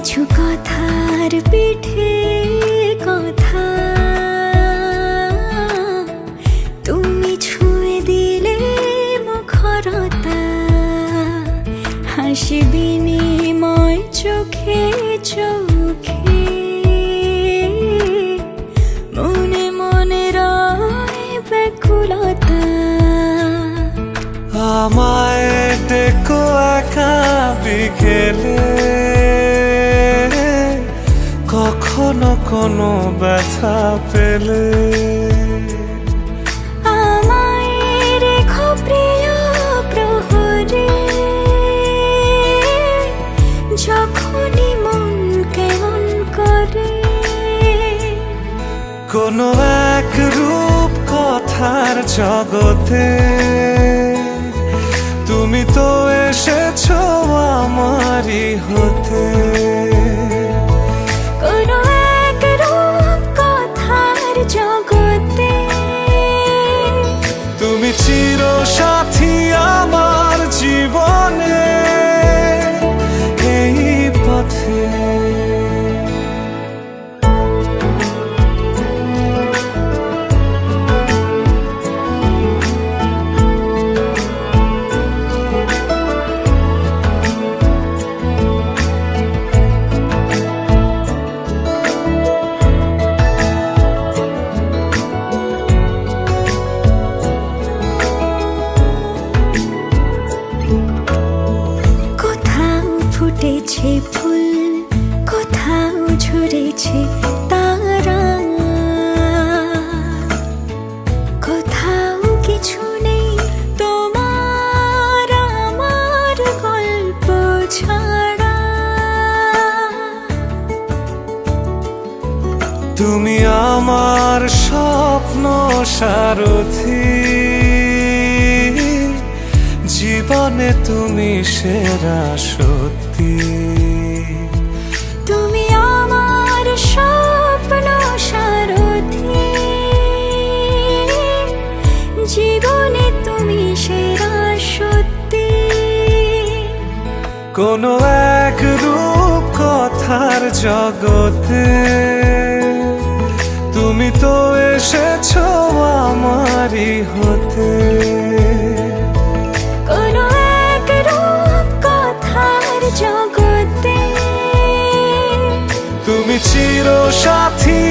কিছু কথার পিঠে কথা তুমি ছুঁয়ে দিলে মুখরতা, হাসি বিনিময় চোখে চোখে, মনে মনে রয় ব্যাকুলতা। আমায় ডেকো একা বিকেলে, কখনো কোনো ব্যথা পেলে। আমায় রেখো প্রিয় প্রহরে, যখনই মন কেমন করে। কোনো এক রূপ কথার জগতে তুমি তো এসেছো আমারই হতে। কোনো এক রূপ কথার জগতে তুমি চির সাথী আমার জীবনে, এই পথে। ফুটেছে ফুল, কোথাও ঝরেছে তারা, কোথাও কিছু নেই তোমার আমার গল্প ছাড়া। তুমি আমার স্বপ্ন সারথি, জীবনে তুমি সেরা সত্যি। তুমি আমার স্বপ্ন সারথি, জীবনে তুমি সেরা সত্যি। কোনো এক রূপ কথার জগতে তুমি তো এসেছো আমারই হতে। কোনো এক রূপ কথার জগতে তুমি চির সাথী